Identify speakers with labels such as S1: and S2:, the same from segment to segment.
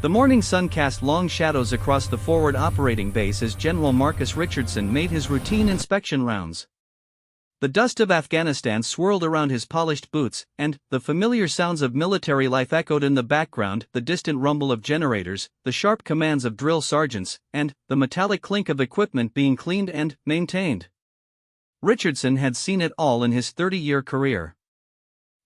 S1: The morning sun cast long shadows across the forward operating base as General Marcus Richardson made his routine inspection rounds. The dust of Afghanistan swirled around his polished boots, and the familiar sounds of military life echoed in the background, the distant rumble of generators, the sharp commands of drill sergeants, and the metallic clink of equipment being cleaned and maintained. Richardson had seen it all in his 30-year career.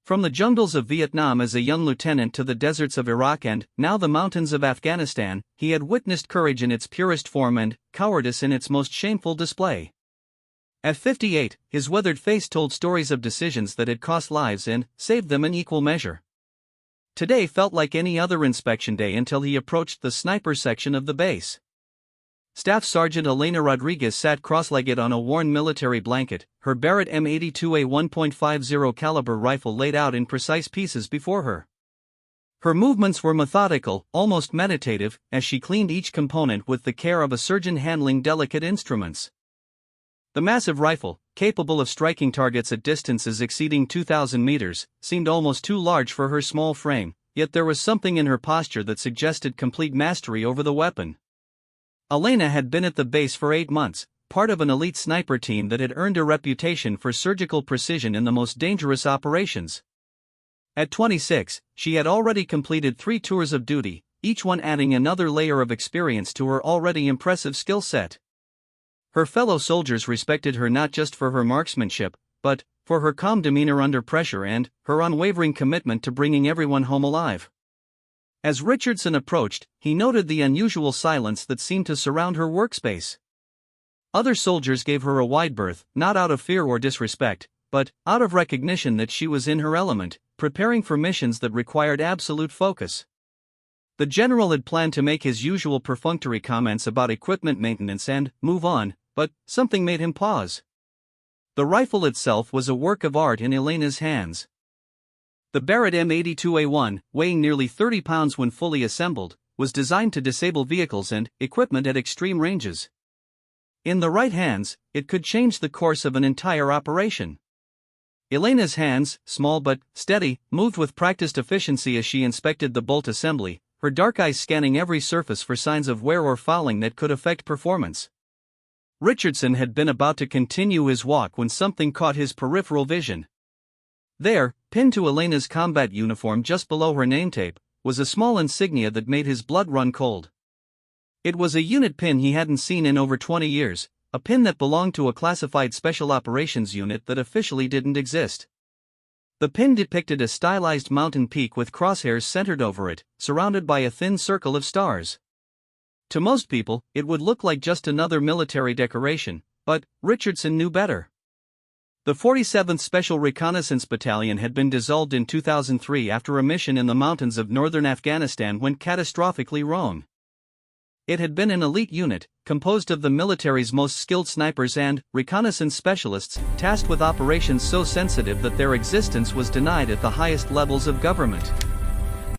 S1: From the jungles of Vietnam as a young lieutenant to the deserts of Iraq and, now, the mountains of Afghanistan, he had witnessed courage in its purest form and cowardice in its most shameful display. At 58, his weathered face told stories of decisions that had cost lives and saved them in equal measure. Today felt like any other inspection day until he approached the sniper section of the base. Staff Sergeant Elena Rodriguez sat cross-legged on a worn military blanket, her Barrett M82A 1.50 caliber rifle laid out in precise pieces before her. Her movements were methodical, almost meditative, as she cleaned each component with the care of a surgeon handling delicate instruments. The massive rifle, capable of striking targets at distances exceeding 2,000 meters, seemed almost too large for her small frame, yet there was something in her posture that suggested complete mastery over the weapon. Elena had been at the base for 8 months, part of an elite sniper team that had earned a reputation for surgical precision in the most dangerous operations. At 26, she had already completed 3 tours of duty, each one adding another layer of experience to her already impressive skill set. Her fellow soldiers respected her not just for her marksmanship, but for her calm demeanor under pressure and her unwavering commitment to bringing everyone home alive. As Richardson approached, he noted the unusual silence that seemed to surround her workspace. Other soldiers gave her a wide berth, not out of fear or disrespect, but out of recognition that she was in her element, preparing for missions that required absolute focus. The general had planned to make his usual perfunctory comments about equipment maintenance and move on, but something made him pause. The rifle itself was a work of art in Elena's hands. The Barrett M82A1, weighing nearly 30 pounds when fully assembled, was designed to disable vehicles and equipment at extreme ranges. In the right hands, it could change the course of an entire operation. Elena's hands, small but steady, moved with practiced efficiency as she inspected the bolt assembly, her dark eyes scanning every surface for signs of wear or fouling that could affect performance. Richardson had been about to continue his walk when something caught his peripheral vision. There, pinned to Elena's combat uniform just below her nametape, was a small insignia that made his blood run cold. It was a unit pin he hadn't seen in over 20 years, a pin that belonged to a classified special operations unit that officially didn't exist. The pin depicted a stylized mountain peak with crosshairs centered over it, surrounded by a thin circle of stars. To most people, it would look like just another military decoration, but Richardson knew better. The 47th Special Reconnaissance Battalion had been dissolved in 2003 after a mission in the mountains of northern Afghanistan went catastrophically wrong. It had been an elite unit, composed of the military's most skilled snipers and reconnaissance specialists, tasked with operations so sensitive that their existence was denied at the highest levels of government.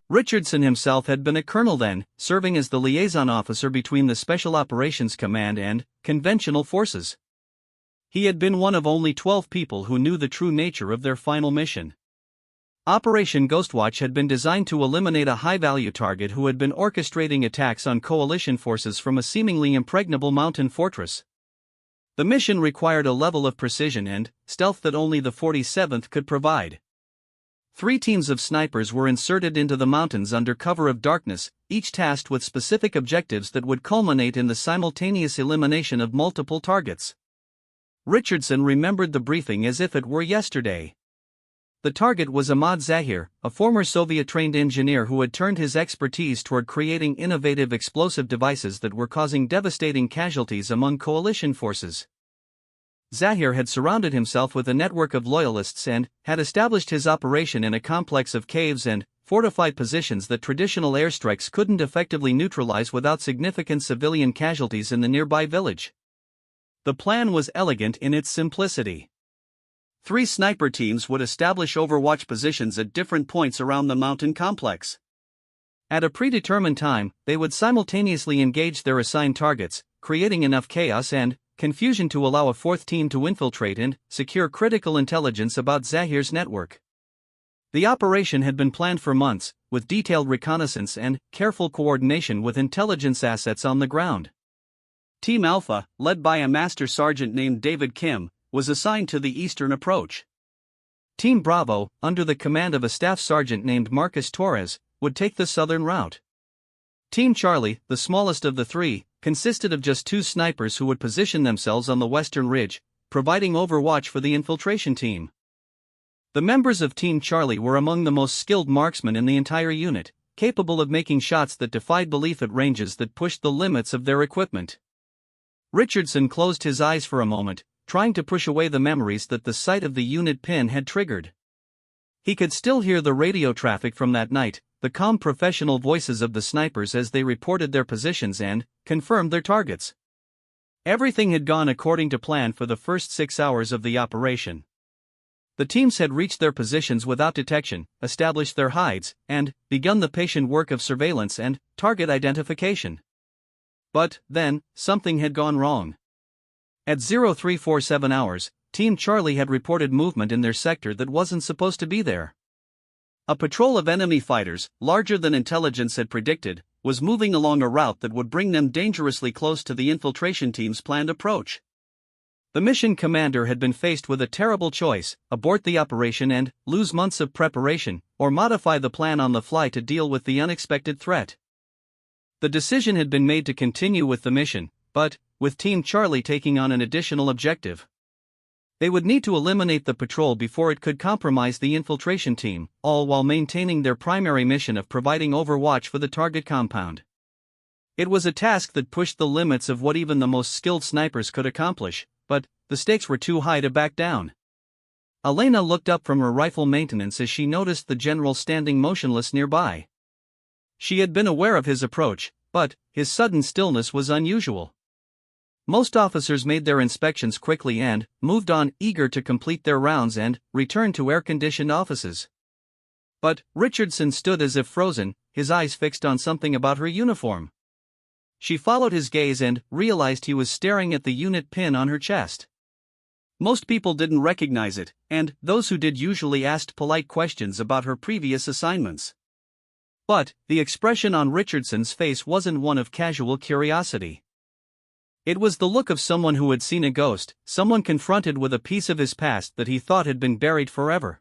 S1: Richardson himself had been a colonel then, serving as the liaison officer between the Special Operations Command and conventional forces. He had been one of only 12 people who knew the true nature of their final mission. Operation Ghostwatch had been designed to eliminate a high-value target who had been orchestrating attacks on coalition forces from a seemingly impregnable mountain fortress. The mission required a level of precision and stealth that only the 47th could provide. 3 teams of snipers were inserted into the mountains under cover of darkness, each tasked with specific objectives that would culminate in the simultaneous elimination of multiple targets. Richardson remembered the briefing as if it were yesterday. The target was Ahmad Zahir, a former Soviet-trained engineer who had turned his expertise toward creating innovative explosive devices that were causing devastating casualties among coalition forces. Zahir had surrounded himself with a network of loyalists and had established his operation in a complex of caves and fortified positions that traditional airstrikes couldn't effectively neutralize without significant civilian casualties in the nearby village. The plan was elegant in its simplicity. 3 sniper teams would establish overwatch positions at different points around the mountain complex. At a predetermined time, they would simultaneously engage their assigned targets, creating enough chaos and confusion to allow a 4th team to infiltrate and secure critical intelligence about Zahir's network. The operation had been planned for months, with detailed reconnaissance and careful coordination with intelligence assets on the ground. Team Alpha, led by a master sergeant named David Kim, was assigned to the eastern approach. Team Bravo, under the command of a staff sergeant named Marcus Torres, would take the southern route. Team Charlie, the smallest of the three, consisted of just 2 snipers who would position themselves on the western ridge, providing overwatch for the infiltration team. The members of Team Charlie were among the most skilled marksmen in the entire unit, capable of making shots that defied belief at ranges that pushed the limits of their equipment. Richardson closed his eyes for a moment, trying to push away the memories that the sight of the unit pin had triggered. He could still hear the radio traffic from that night, the calm professional voices of the snipers as they reported their positions and confirmed their targets. Everything had gone according to plan for the first 6 hours of the operation. The teams had reached their positions without detection, established their hides, and begun the patient work of surveillance and target identification. But then, something had gone wrong. At 0347 hours, Team Charlie had reported movement in their sector that wasn't supposed to be there. A patrol of enemy fighters, larger than intelligence had predicted, was moving along a route that would bring them dangerously close to the infiltration team's planned approach. The mission commander had been faced with a terrible choice: abort the operation and lose months of preparation, or modify the plan on the fly to deal with the unexpected threat. The decision had been made to continue with the mission, but with Team Charlie taking on an additional objective. They would need to eliminate the patrol before it could compromise the infiltration team, all while maintaining their primary mission of providing overwatch for the target compound. It was a task that pushed the limits of what even the most skilled snipers could accomplish, but the stakes were too high to back down. Elena looked up from her rifle maintenance as she noticed the general standing motionless nearby. She had been aware of his approach, but his sudden stillness was unusual. Most officers made their inspections quickly and moved on, eager to complete their rounds and return to air-conditioned offices. But Richardson stood as if frozen, his eyes fixed on something about her uniform. She followed his gaze and realized he was staring at the unit pin on her chest. Most people didn't recognize it, and those who did usually asked polite questions about her previous assignments. But the expression on Richardson's face wasn't one of casual curiosity. It was the look of someone who had seen a ghost, someone confronted with a piece of his past that he thought had been buried forever.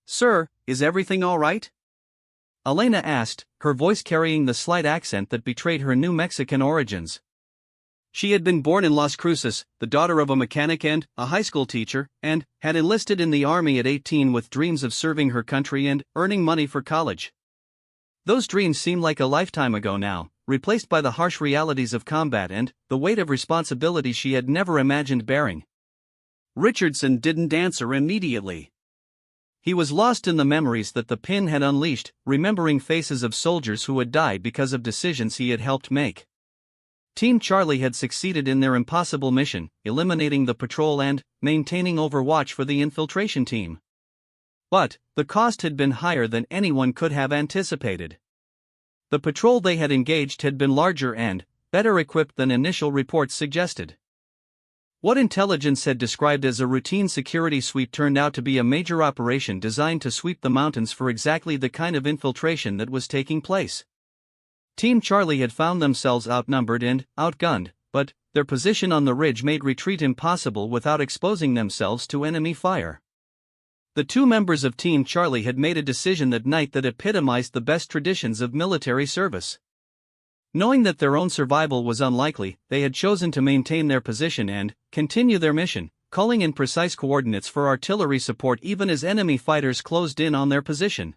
S1: "Sir, is everything all right?" Elena asked, her voice carrying the slight accent that betrayed her New Mexican origins. She had been born in Las Cruces, the daughter of a mechanic and a high school teacher, and had enlisted in the army at 18 with dreams of serving her country and earning money for college. Those dreams seemed like a lifetime ago now, replaced by the harsh realities of combat and the weight of responsibility she had never imagined bearing. Richardson didn't answer immediately. He was lost in the memories that the pin had unleashed, remembering faces of soldiers who had died because of decisions he had helped make. Team Charlie had succeeded in their impossible mission, eliminating the patrol and maintaining overwatch for the infiltration team. But the cost had been higher than anyone could have anticipated. The patrol they had engaged had been larger and better equipped than initial reports suggested. What intelligence had described as a routine security sweep turned out to be a major operation designed to sweep the mountains for exactly the kind of infiltration that was taking place. Team Charlie had found themselves outnumbered and outgunned, but their position on the ridge made retreat impossible without exposing themselves to enemy fire. The 2 members of Team Charlie had made a decision that night that epitomized the best traditions of military service. Knowing that their own survival was unlikely, they had chosen to maintain their position and continue their mission, calling in precise coordinates for artillery support even as enemy fighters closed in on their position.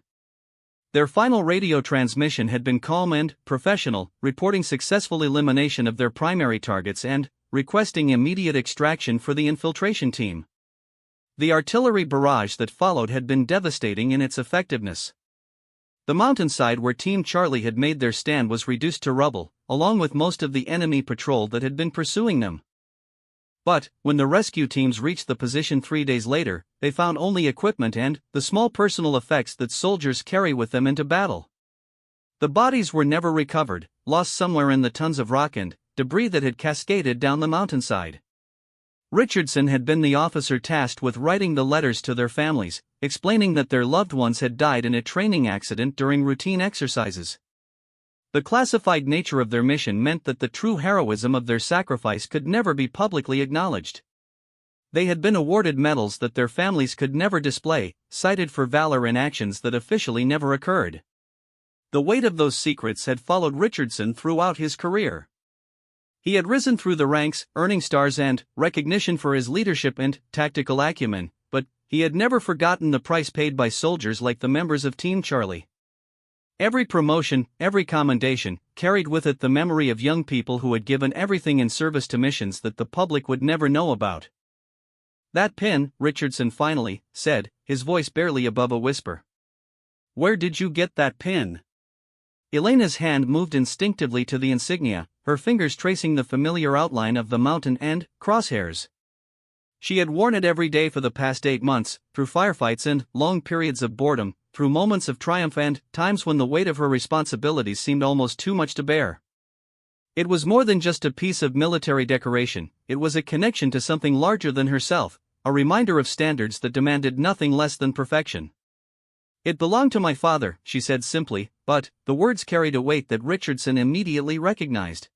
S1: Their final radio transmission had been calm and professional, reporting successful elimination of their primary targets and requesting immediate extraction for the infiltration team. The artillery barrage that followed had been devastating in its effectiveness. The mountainside where Team Charlie had made their stand was reduced to rubble, along with most of the enemy patrol that had been pursuing them. But when the rescue teams reached the position 3 days later, they found only equipment and the small personal effects that soldiers carry with them into battle. The bodies were never recovered, lost somewhere in the tons of rock and debris that had cascaded down the mountainside. Richardson had been the officer tasked with writing the letters to their families, explaining that their loved ones had died in a training accident during routine exercises. The classified nature of their mission meant that the true heroism of their sacrifice could never be publicly acknowledged. They had been awarded medals that their families could never display, cited for valor in actions that officially never occurred. The weight of those secrets had followed Richardson throughout his career. He had risen through the ranks, earning stars and recognition for his leadership and tactical acumen, but he had never forgotten the price paid by soldiers like the members of Team Charlie. Every promotion, every commendation, carried with it the memory of young people who had given everything in service to missions that the public would never know about. "That pin," Richardson finally said, his voice barely above a whisper. "Where did you get that pin?" Elena's hand moved instinctively to the insignia, her fingers tracing the familiar outline of the mountain and crosshairs. She had worn it every day for the past 8 months, through firefights and long periods of boredom, through moments of triumph and times when the weight of her responsibilities seemed almost too much to bear. It was more than just a piece of military decoration, it was a connection to something larger than herself, a reminder of standards that demanded nothing less than perfection. "It belonged to my father," she said simply, but the words carried a weight that Richardson immediately recognized.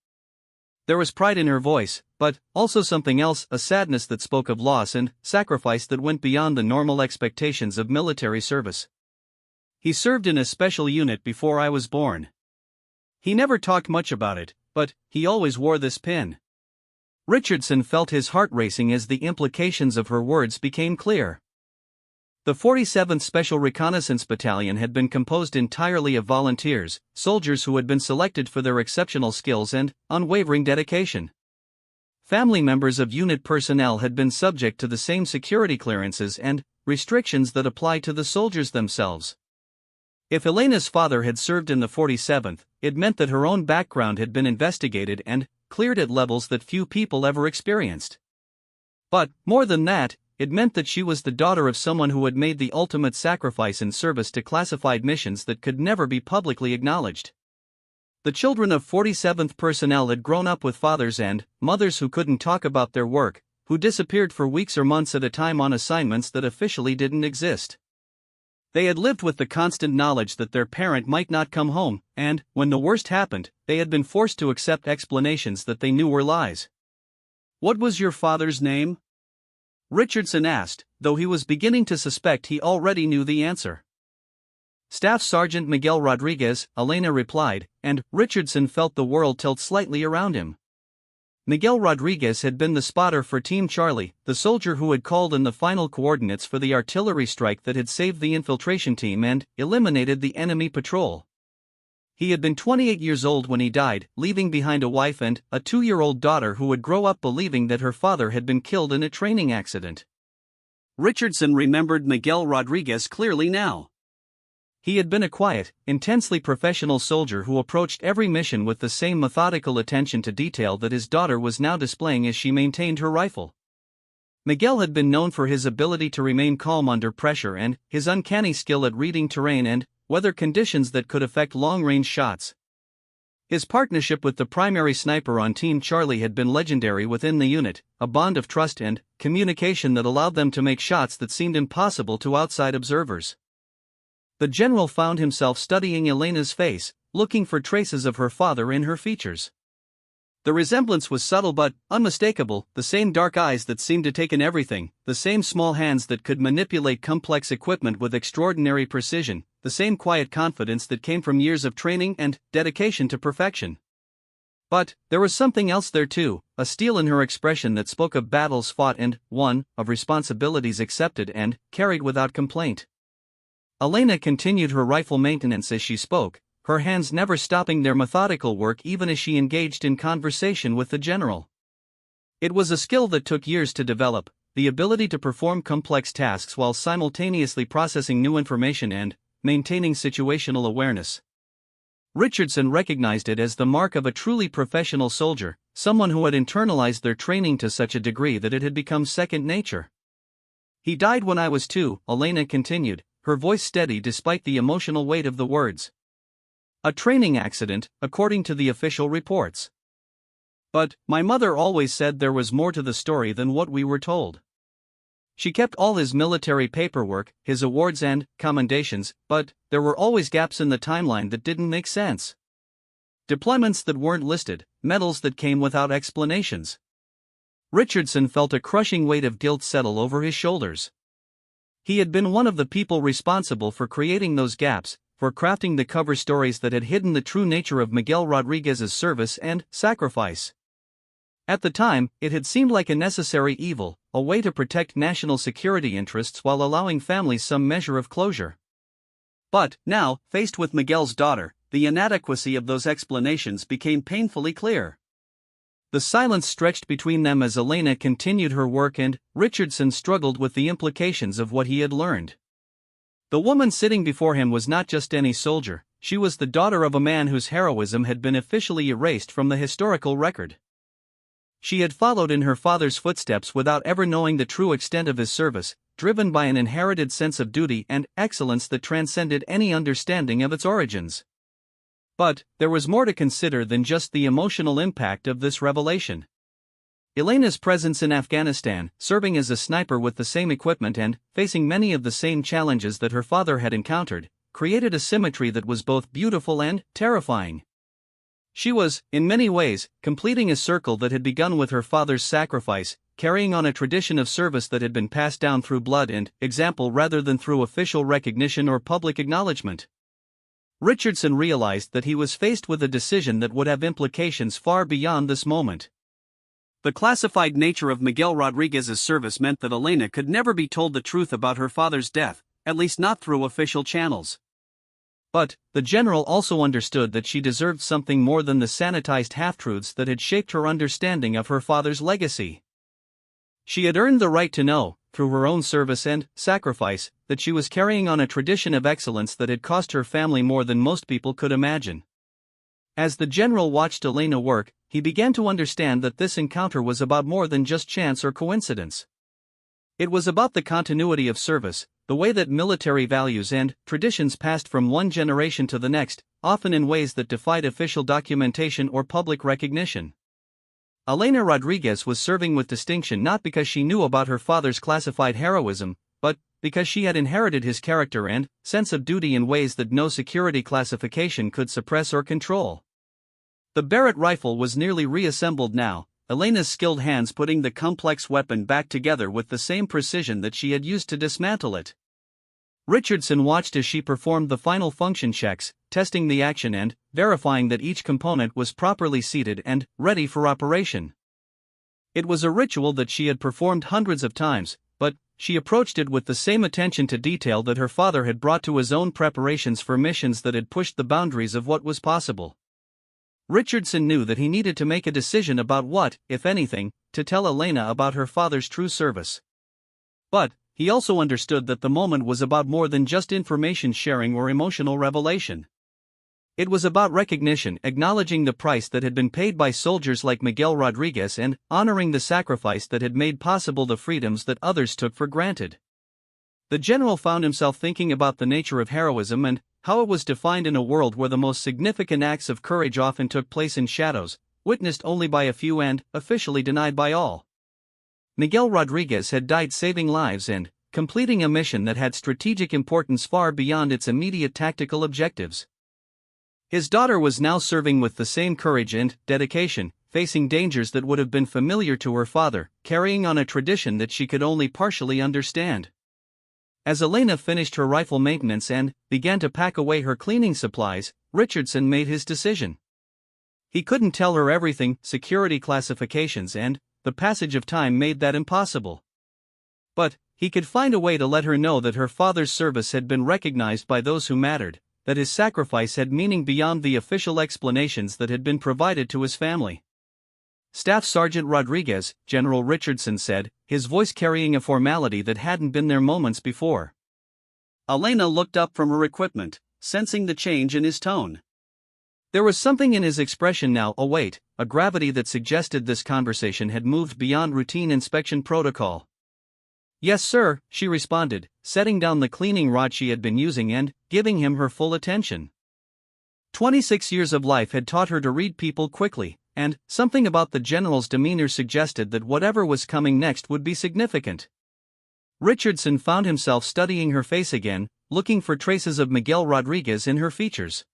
S1: There was pride in her voice, but also something else, a sadness that spoke of loss and sacrifice that went beyond the normal expectations of military service. "He served in a special unit before I was born. He never talked much about it, but he always wore this pin." Richardson felt his heart racing as the implications of her words became clear. The 47th Special Reconnaissance Battalion had been composed entirely of volunteers, soldiers who had been selected for their exceptional skills and unwavering dedication. Family members of unit personnel had been subject to the same security clearances and restrictions that apply to the soldiers themselves. If Elena's father had served in the 47th, it meant that her own background had been investigated and cleared at levels that few people ever experienced. But, more than that, it meant that she was the daughter of someone who had made the ultimate sacrifice in service to classified missions that could never be publicly acknowledged. The children of 47th personnel had grown up with fathers and mothers who couldn't talk about their work, who disappeared for weeks or months at a time on assignments that officially didn't exist. They had lived with the constant knowledge that their parent might not come home, and, when the worst happened, they had been forced to accept explanations that they knew were lies. "What was your father's name?" Richardson asked, though he was beginning to suspect he already knew the answer. "Staff Sergeant Miguel Rodriguez," Elena replied, and Richardson felt the world tilt slightly around him. Miguel Rodriguez had been the spotter for Team Charlie, the soldier who had called in the final coordinates for the artillery strike that had saved the infiltration team and eliminated the enemy patrol. He had been 28 years old when he died, leaving behind a wife and a 2-year-old daughter who would grow up believing that her father had been killed in a training accident. Richardson remembered Miguel Rodriguez clearly now. He had been a quiet, intensely professional soldier who approached every mission with the same methodical attention to detail that his daughter was now displaying as she maintained her rifle. Miguel had been known for his ability to remain calm under pressure and his uncanny skill at reading terrain and weather conditions that could affect long-range shots. His partnership with the primary sniper on Team Charlie had been legendary within the unit, a bond of trust and communication that allowed them to make shots that seemed impossible to outside observers. The general found himself studying Elena's face, looking for traces of her father in her features. The resemblance was subtle but unmistakable, the same dark eyes that seemed to take in everything, the same small hands that could manipulate complex equipment with extraordinary precision, the same quiet confidence that came from years of training and dedication to perfection. But there was something else there too, a steel in her expression that spoke of battles fought and won, of responsibilities accepted and carried without complaint. Elena continued her rifle maintenance as she spoke, her hands never stopping their methodical work even as she engaged in conversation with the general. It was a skill that took years to develop, the ability to perform complex tasks while simultaneously processing new information and maintaining situational awareness. Richardson recognized it as the mark of a truly professional soldier, someone who had internalized their training to such a degree that it had become second nature. "He died when I was 2, Elena continued, her voice steady despite the emotional weight of the words. "A training accident, according to the official reports. But my mother always said there was more to the story than what we were told. She kept all his military paperwork, his awards and commendations, but there were always gaps in the timeline that didn't make sense. Deployments that weren't listed, medals that came without explanations. Richardson felt a crushing weight of guilt settle over his shoulders. He had been one of the people responsible for creating those gaps, for crafting the cover stories that had hidden the true nature of Miguel Rodriguez's service and sacrifice. At the time, it had seemed like a necessary evil, a way to protect national security interests while allowing families some measure of closure. But, now, faced with Miguel's daughter, the inadequacy of those explanations became painfully clear. The silence stretched between them as Elena continued her work and Richardson struggled with the implications of what he had learned. The woman sitting before him was not just any soldier, she was the daughter of a man whose heroism had been officially erased from the historical record. She had followed in her father's footsteps without ever knowing the true extent of his service, driven by an inherited sense of duty and excellence that transcended any understanding of its origins. But there was more to consider than just the emotional impact of this revelation. Elena's presence in Afghanistan, serving as a sniper with the same equipment and facing many of the same challenges that her father had encountered, created a symmetry that was both beautiful and terrifying. She was, in many ways, completing a circle that had begun with her father's sacrifice, carrying on a tradition of service that had been passed down through blood and example rather than through official recognition or public acknowledgement. Richardson realized that he was faced with a decision that would have implications far beyond this moment. The classified nature of Miguel Rodriguez's service meant that Elena could never be told the truth about her father's death, at least not through official channels. But the general also understood that she deserved something more than the sanitized half-truths that had shaped her understanding of her father's legacy. She had earned the right to know, through her own service and sacrifice, that she was carrying on a tradition of excellence that had cost her family more than most people could imagine. As the general watched Elena work, he began to understand that this encounter was about more than just chance or coincidence. It was about the continuity of service, the way that military values and traditions passed from one generation to the next, often in ways that defied official documentation or public recognition. Elena Rodriguez was serving with distinction not because she knew about her father's classified heroism, but because she had inherited his character and sense of duty in ways that no security classification could suppress or control. The Barrett rifle was nearly reassembled now, Elena's skilled hands putting the complex weapon back together with the same precision that she had used to dismantle it. Richardson watched as she performed the final function checks, testing the action and verifying that each component was properly seated and ready for operation. It was a ritual that she had performed hundreds of times, but she approached it with the same attention to detail that her father had brought to his own preparations for missions that had pushed the boundaries of what was possible. Richardson knew that he needed to make a decision about what, if anything, to tell Elena about her father's true service. But he also understood that the moment was about more than just information sharing or emotional revelation. It was about recognition, acknowledging the price that had been paid by soldiers like Miguel Rodriguez and honoring the sacrifice that had made possible the freedoms that others took for granted. The general found himself thinking about the nature of heroism and how it was defined in a world where the most significant acts of courage often took place in shadows, witnessed only by a few and officially denied by all. Miguel Rodriguez had died saving lives and completing a mission that had strategic importance far beyond its immediate tactical objectives. His daughter was now serving with the same courage and dedication, facing dangers that would have been familiar to her father, carrying on a tradition that she could only partially understand. As Elena finished her rifle maintenance and began to pack away her cleaning supplies, Richardson made his decision. He couldn't tell her everything, security classifications and the passage of time made that impossible. But he could find a way to let her know that her father's service had been recognized by those who mattered, that his sacrifice had meaning beyond the official explanations that had been provided to his family. Staff Sergeant Rodriguez, General Richardson said, his voice carrying a formality that hadn't been there moments before. Elena looked up from her equipment, sensing the change in his tone. There was something in his expression now, a weight, a gravity that suggested this conversation had moved beyond routine inspection protocol. "Yes, sir," she responded, setting down the cleaning rod she had been using and giving him her full attention. 26 years of life had taught her to read people quickly, and something about the general's demeanor suggested that whatever was coming next would be significant. Richardson found himself studying her face again, looking for traces of Miguel Rodriguez in her features.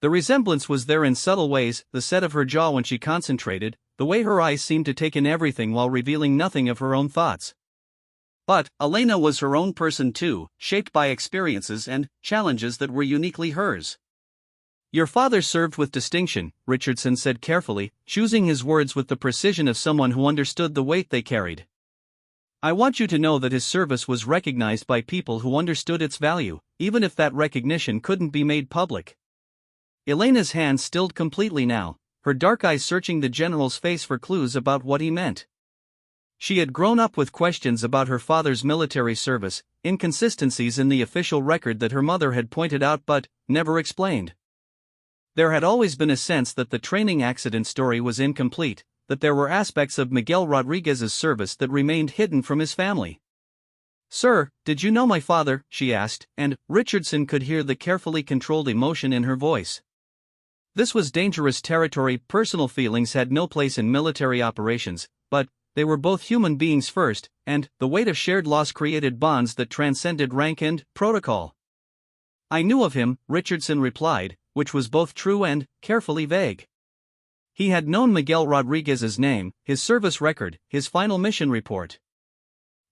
S1: The resemblance was there in subtle ways, the set of her jaw when she concentrated, the way her eyes seemed to take in everything while revealing nothing of her own thoughts. But Elena was her own person too, shaped by experiences and challenges that were uniquely hers. "Your father served with distinction," Richardson said carefully, choosing his words with the precision of someone who understood the weight they carried. "I want you to know that his service was recognized by people who understood its value, even if that recognition couldn't be made public." Elena's hand stilled completely now, her dark eyes searching the general's face for clues about what he meant. She had grown up with questions about her father's military service, inconsistencies in the official record that her mother had pointed out but never explained. There had always been a sense that the training accident story was incomplete, that there were aspects of Miguel Rodriguez's service that remained hidden from his family. "Sir, did you know my father?" she asked, and Richardson could hear the carefully controlled emotion in her voice. This was dangerous territory. Personal feelings had no place in military operations, but they were both human beings first, and the weight of shared loss created bonds that transcended rank and protocol. "I knew of him," Richardson replied, which was both true and carefully vague. He had known Miguel Rodriguez's name, his service record, his final mission report.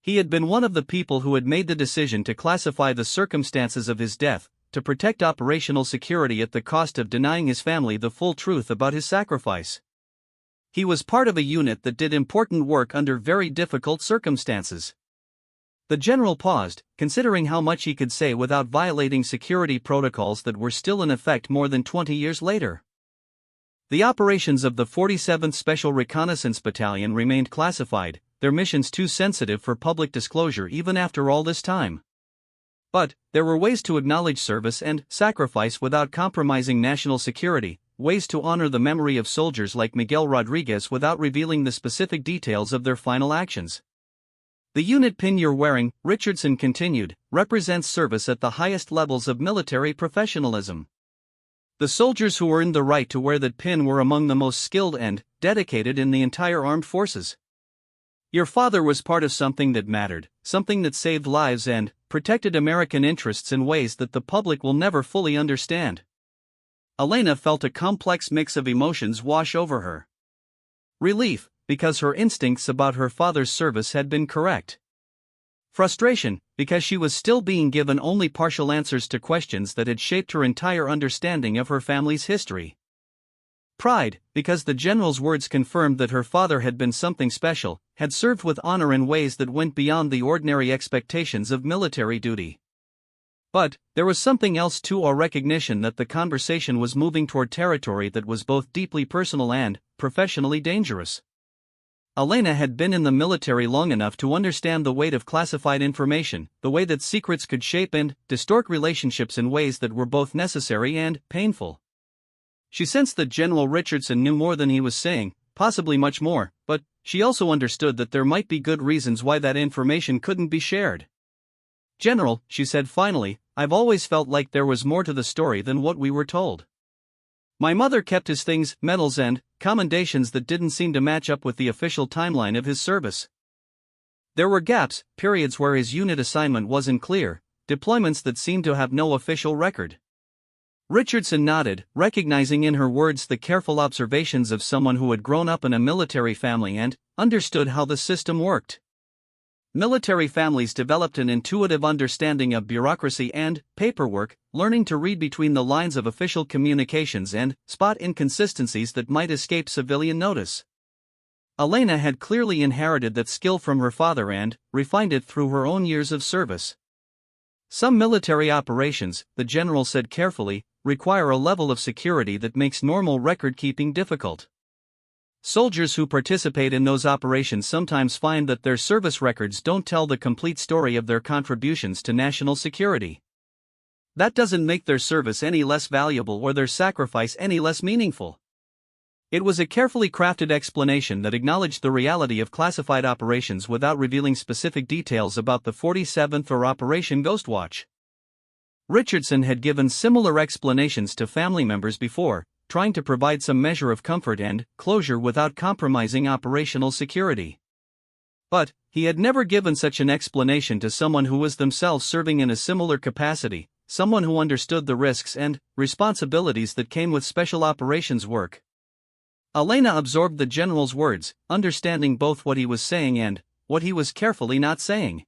S1: He had been one of the people who had made the decision to classify the circumstances of his death, to protect operational security at the cost of denying his family the full truth about his sacrifice. He was part of a unit that did important work under very difficult circumstances. The general paused, considering how much he could say without violating security protocols that were still in effect more than 20 years later. The operations of the 47th Special Reconnaissance Battalion remained classified, their missions too sensitive for public disclosure even after all this time. But there were ways to acknowledge service and sacrifice without compromising national security, ways to honor the memory of soldiers like Miguel Rodriguez without revealing the specific details of their final actions. "The unit pin you're wearing," Richardson continued, "represents service at the highest levels of military professionalism. The soldiers who earned the right to wear that pin were among the most skilled and dedicated in the entire armed forces. Your father was part of something that mattered, something that saved lives and protected American interests in ways that the public will never fully understand." Elena felt a complex mix of emotions wash over her. Relief, because her instincts about her father's service had been correct. Frustration, because she was still being given only partial answers to questions that had shaped her entire understanding of her family's history. Pride, because the general's words confirmed that her father had been something special, had served with honor in ways that went beyond the ordinary expectations of military duty. But there was something else too, a recognition that the conversation was moving toward territory that was both deeply personal and professionally dangerous. Elena had been in the military long enough to understand the weight of classified information, the way that secrets could shape and distort relationships in ways that were both necessary and painful. She sensed that General Richardson knew more than he was saying, possibly much more, but she also understood that there might be good reasons why that information couldn't be shared. "General," she said finally, "I've always felt like there was more to the story than what we were told. My mother kept his things, medals and commendations that didn't seem to match up with the official timeline of his service. There were gaps, periods where his unit assignment wasn't clear, deployments that seemed to have no official record." Richardson nodded, recognizing in her words the careful observations of someone who had grown up in a military family and understood how the system worked. Military families developed an intuitive understanding of bureaucracy and paperwork, learning to read between the lines of official communications and spot inconsistencies that might escape civilian notice. Elena had clearly inherited that skill from her father and refined it through her own years of service. "Some military operations," the general said carefully, "require a level of security that makes normal record-keeping difficult. Soldiers who participate in those operations sometimes find that their service records don't tell the complete story of their contributions to national security. That doesn't make their service any less valuable or their sacrifice any less meaningful." It was a carefully crafted explanation that acknowledged the reality of classified operations without revealing specific details about the 47th or Operation Ghostwatch. Richardson had given similar explanations to family members before, trying to provide some measure of comfort and closure without compromising operational security. But he had never given such an explanation to someone who was themselves serving in a similar capacity, someone who understood the risks and responsibilities that came with special operations work. Elena absorbed the general's words, understanding both what he was saying and what he was carefully not saying.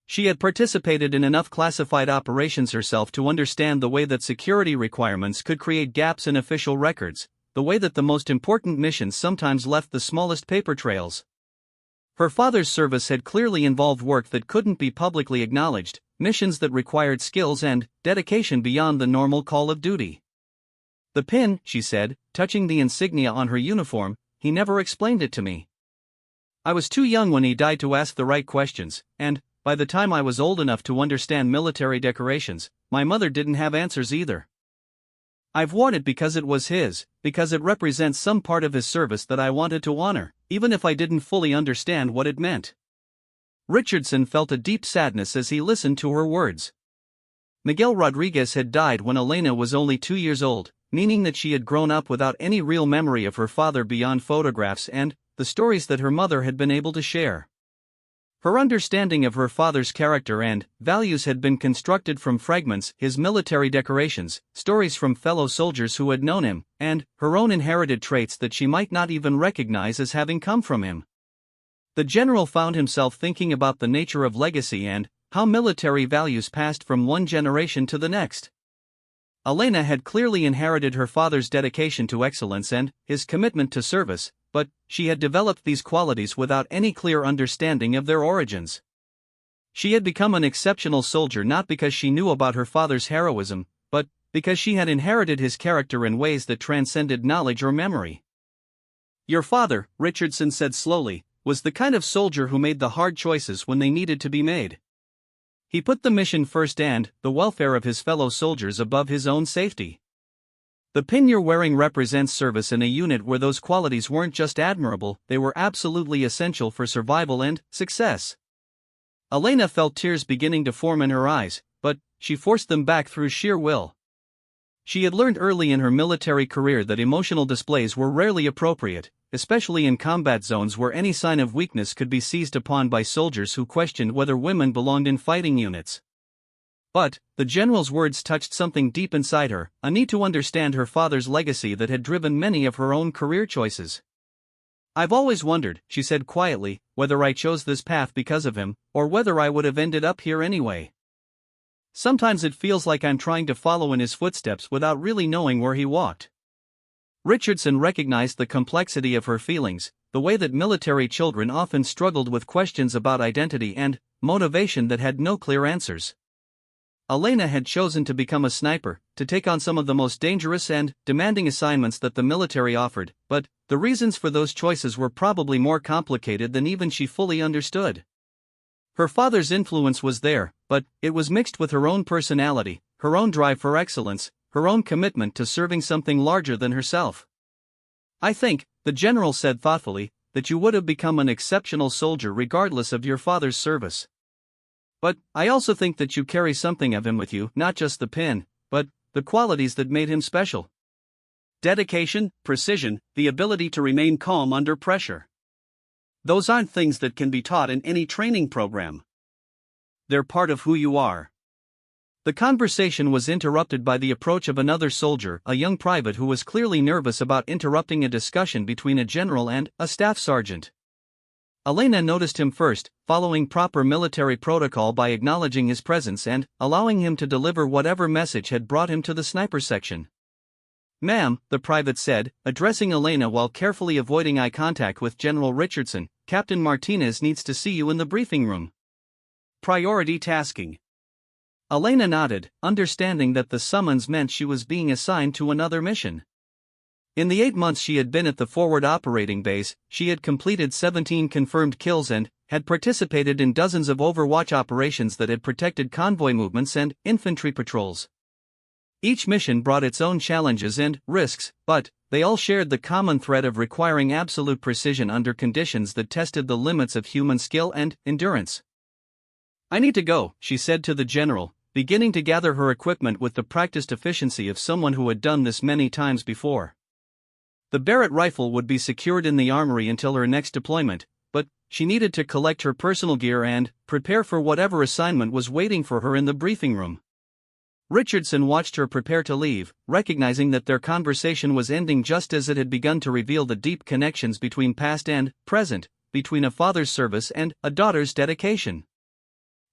S1: She had participated in enough classified operations herself to understand the way that security requirements could create gaps in official records, the way that the most important missions sometimes left the smallest paper trails. Her father's service had clearly involved work that couldn't be publicly acknowledged, missions that required skills and dedication beyond the normal call of duty. The pin, she said, touching the insignia on her uniform, he never explained it to me. I was too young when he died to ask the right questions, and, by the time I was old enough to understand military decorations, my mother didn't have answers either. I've worn it because it was his, because it represents some part of his service that I wanted to honor, even if I didn't fully understand what it meant. Richardson felt a deep sadness as he listened to her words. Miguel Rodriguez had died when Elena was only 2 years old, meaning that she had grown up without any real memory of her father beyond photographs and the stories that her mother had been able to share. Her understanding of her father's character and values had been constructed from fragments, his military decorations, stories from fellow soldiers who had known him, and her own inherited traits that she might not even recognize as having come from him. The general found himself thinking about the nature of legacy and how military values passed from one generation to the next. Elena had clearly inherited her father's dedication to excellence and his commitment to service, but she had developed these qualities without any clear understanding of their origins. She had become an exceptional soldier not because she knew about her father's heroism, but because she had inherited his character in ways that transcended knowledge or memory. Your father, Richardson said slowly, was the kind of soldier who made the hard choices when they needed to be made. He put the mission first and the welfare of his fellow soldiers above his own safety. The pin you're wearing represents service in a unit where those qualities weren't just admirable, they were absolutely essential for survival and success. Elena felt tears beginning to form in her eyes, but she forced them back through sheer will. She had learned early in her military career that emotional displays were rarely appropriate, especially in combat zones where any sign of weakness could be seized upon by soldiers who questioned whether women belonged in fighting units. But the general's words touched something deep inside her, a need to understand her father's legacy that had driven many of her own career choices. I've always wondered, she said quietly, whether I chose this path because of him, or whether I would have ended up here anyway. Sometimes it feels like I'm trying to follow in his footsteps without really knowing where he walked. Richardson recognized the complexity of her feelings, the way that military children often struggled with questions about identity and motivation that had no clear answers. Elena had chosen to become a sniper, to take on some of the most dangerous and demanding assignments that the military offered, but the reasons for those choices were probably more complicated than even she fully understood. Her father's influence was there, but it was mixed with her own personality, her own drive for excellence, her own commitment to serving something larger than herself. I think, the general said thoughtfully, that you would have become an exceptional soldier regardless of your father's service. But I also think that you carry something of him with you, not just the pin, but the qualities that made him special. Dedication, precision, the ability to remain calm under pressure. Those aren't things that can be taught in any training program. They're part of who you are. The conversation was interrupted by the approach of another soldier, a young private who was clearly nervous about interrupting a discussion between a general and a staff sergeant. Elena noticed him first, following proper military protocol by acknowledging his presence and allowing him to deliver whatever message had brought him to the sniper section. Ma'am, the private said, addressing Elena while carefully avoiding eye contact with General Richardson, Captain Martinez needs to see you in the briefing room. Priority tasking. Elena nodded, understanding that the summons meant she was being assigned to another mission. In the 8 months she had been at the forward operating base, she had completed 17 confirmed kills and had participated in dozens of overwatch operations that had protected convoy movements and infantry patrols. Each mission brought its own challenges and risks, but they all shared the common thread of requiring absolute precision under conditions that tested the limits of human skill and endurance. I need to go, she said to the general, beginning to gather her equipment with the practiced efficiency of someone who had done this many times before. The Barrett rifle would be secured in the armory until her next deployment, but she needed to collect her personal gear and prepare for whatever assignment was waiting for her in the briefing room. Richardson watched her prepare to leave, recognizing that their conversation was ending just as it had begun to reveal the deep connections between past and present, between a father's service and a daughter's dedication.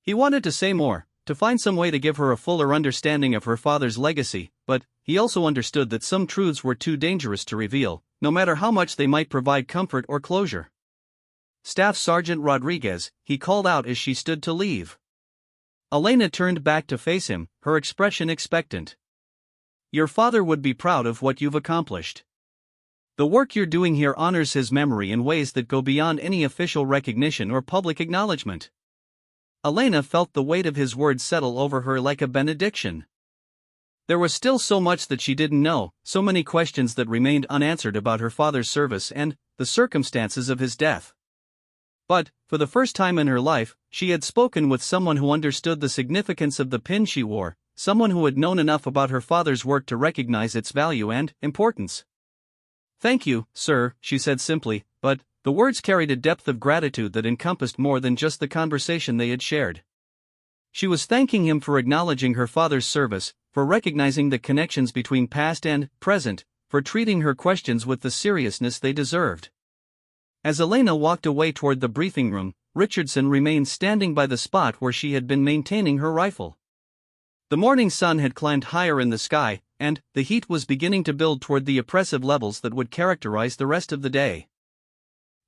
S1: He wanted to say more, to find some way to give her a fuller understanding of her father's legacy, but he also understood that some truths were too dangerous to reveal, no matter how much they might provide comfort or closure. "Staff Sergeant Rodriguez," he called out as she stood to leave. Elena turned back to face him, her expression expectant. "Your father would be proud of what you've accomplished. The work you're doing here honors his memory in ways that go beyond any official recognition or public acknowledgement." Elena felt the weight of his words settle over her like a benediction. There was still so much that she didn't know, so many questions that remained unanswered about her father's service and the circumstances of his death. But, for the first time in her life, she had spoken with someone who understood the significance of the pin she wore, someone who had known enough about her father's work to recognize its value and importance. "Thank you, sir," she said simply, but the words carried a depth of gratitude that encompassed more than just the conversation they had shared. She was thanking him for acknowledging her father's service, for recognizing the connections between past and present, for treating her questions with the seriousness they deserved. As Elena walked away toward the briefing room, Richardson remained standing by the spot where she had been maintaining her rifle. The morning sun had climbed higher in the sky, and the heat was beginning to build toward the oppressive levels that would characterize the rest of the day.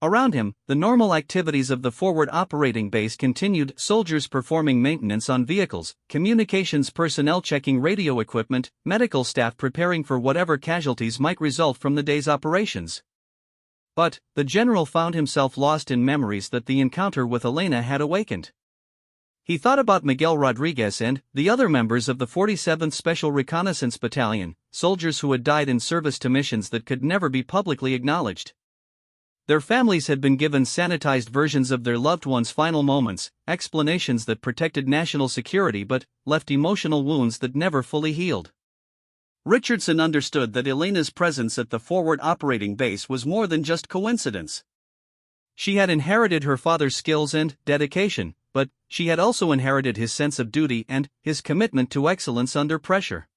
S1: Around him, the normal activities of the forward operating base continued, soldiers performing maintenance on vehicles, communications personnel checking radio equipment, medical staff preparing for whatever casualties might result from the day's operations. But the general found himself lost in memories that the encounter with Elena had awakened. He thought about Miguel Rodriguez and the other members of the 47th Special Reconnaissance Battalion, soldiers who had died in service to missions that could never be publicly acknowledged. Their families had been given sanitized versions of their loved ones' final moments, explanations that protected national security but left emotional wounds that never fully healed. Richardson understood that Elena's presence at the forward operating base was more than just coincidence. She had inherited her father's skills and dedication, but she had also inherited his sense of duty and his commitment to excellence under pressure.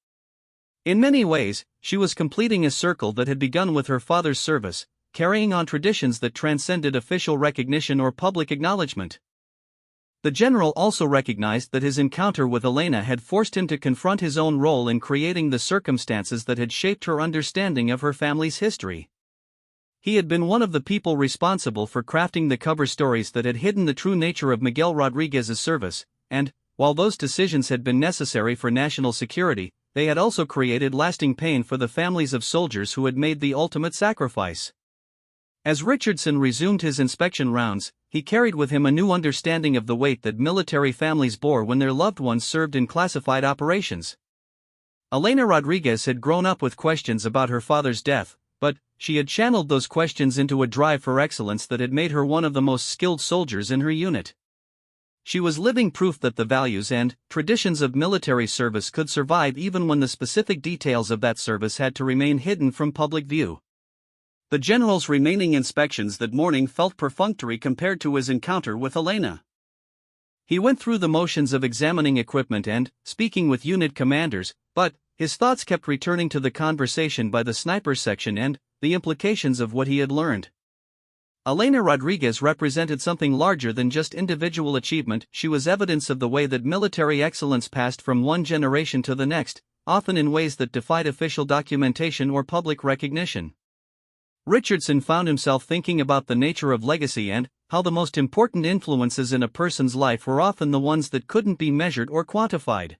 S1: In many ways, she was completing a circle that had begun with her father's service, carrying on traditions that transcended official recognition or public acknowledgement. The general also recognized that his encounter with Elena had forced him to confront his own role in creating the circumstances that had shaped her understanding of her family's history. He had been one of the people responsible for crafting the cover stories that had hidden the true nature of Miguel Rodriguez's service, and, while those decisions had been necessary for national security, they had also created lasting pain for the families of soldiers who had made the ultimate sacrifice. As Richardson resumed his inspection rounds, he carried with him a new understanding of the weight that military families bore when their loved ones served in classified operations. Elena Rodriguez had grown up with questions about her father's death, but she had channeled those questions into a drive for excellence that had made her one of the most skilled soldiers in her unit. She was living proof that the values and traditions of military service could survive even when the specific details of that service had to remain hidden from public view. The general's remaining inspections that morning felt perfunctory compared to his encounter with Elena. He went through the motions of examining equipment and speaking with unit commanders, but his thoughts kept returning to the conversation by the sniper section and the implications of what he had learned. Elena Rodriguez represented something larger than just individual achievement. She was evidence of the way that military excellence passed from one generation to the next, often in ways that defied official documentation or public recognition. Richardson found himself thinking about the nature of legacy and how the most important influences in a person's life were often the ones that couldn't be measured or quantified.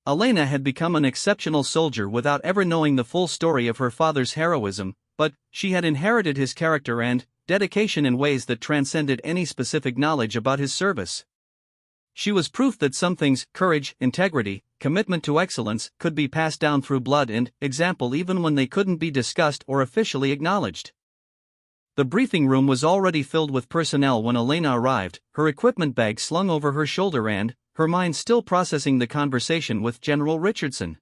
S1: Elena had become an exceptional soldier without ever knowing the full story of her father's heroism, but she had inherited his character and dedication in ways that transcended any specific knowledge about his service. She was proof that some things, courage, integrity, commitment to excellence, could be passed down through blood and example even when they couldn't be discussed or officially acknowledged. The briefing room was already filled with personnel when Elena arrived, her equipment bag slung over her shoulder and her mind still processing the conversation with General Richardson.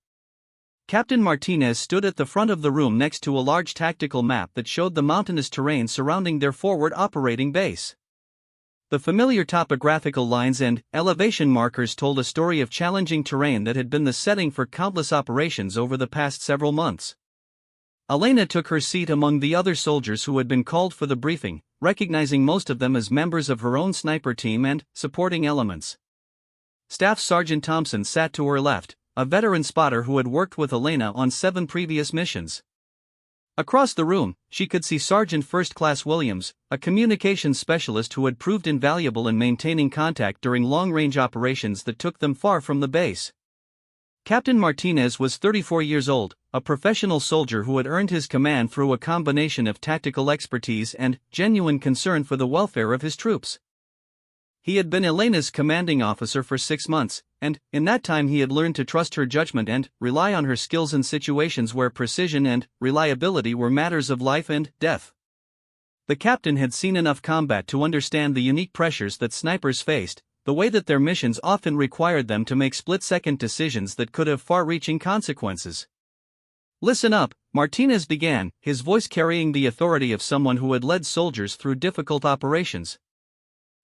S1: Captain Martinez stood at the front of the room next to a large tactical map that showed the mountainous terrain surrounding their forward operating base. The familiar topographical lines and elevation markers told a story of challenging terrain that had been the setting for countless operations over the past several months. Elena took her seat among the other soldiers who had been called for the briefing, recognizing most of them as members of her own sniper team and supporting elements. Staff Sergeant Thompson sat to her left, a veteran spotter who had worked with Elena on 7 previous missions. Across the room, she could see Sergeant First Class Williams, a communications specialist who had proved invaluable in maintaining contact during long-range operations that took them far from the base. Captain Martinez was 34 years old, a professional soldier who had earned his command through a combination of tactical expertise and genuine concern for the welfare of his troops. He had been Elena's commanding officer for 6 months, and in that time he had learned to trust her judgment and rely on her skills in situations where precision and reliability were matters of life and death. The captain had seen enough combat to understand the unique pressures that snipers faced, the way that their missions often required them to make split-second decisions that could have far-reaching consequences. "Listen up," Martinez began, his voice carrying the authority of someone who had led soldiers through difficult operations.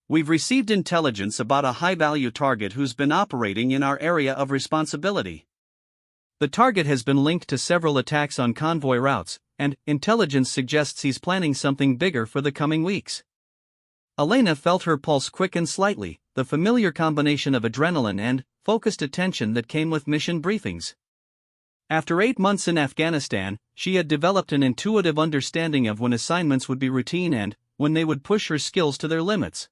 S1: "We've received intelligence about a high-value target who's been operating in our area of responsibility. The target has been linked to several attacks on convoy routes, and intelligence suggests he's planning something bigger for the coming weeks." Elena felt her pulse quicken slightly, the familiar combination of adrenaline and focused attention that came with mission briefings. After 8 months in Afghanistan, she had developed an intuitive understanding of when assignments would be routine and when they would push her skills to their limits.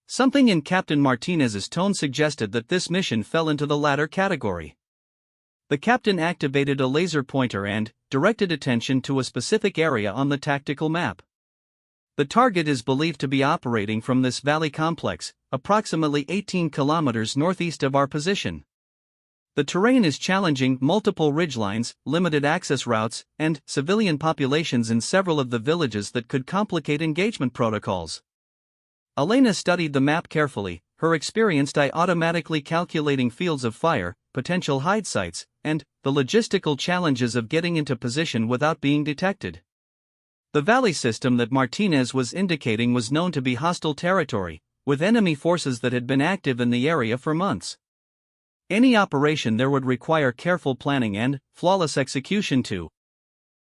S1: Something in Captain Martinez's tone suggested that this mission fell into the latter category. The captain activated a laser pointer and directed attention to a specific area on the tactical map. "The target is believed to be operating from this valley complex, approximately 18 kilometers northeast of our position. The terrain is challenging, multiple ridgelines, limited access routes, and civilian populations in several of the villages that could complicate engagement protocols." Elena studied the map carefully, her experienced eye automatically calculating fields of fire, potential hide sites, and the logistical challenges of getting into position without being detected. The valley system that Martinez was indicating was known to be hostile territory, with enemy forces that had been active in the area for months. Any operation there would require careful planning and flawless execution to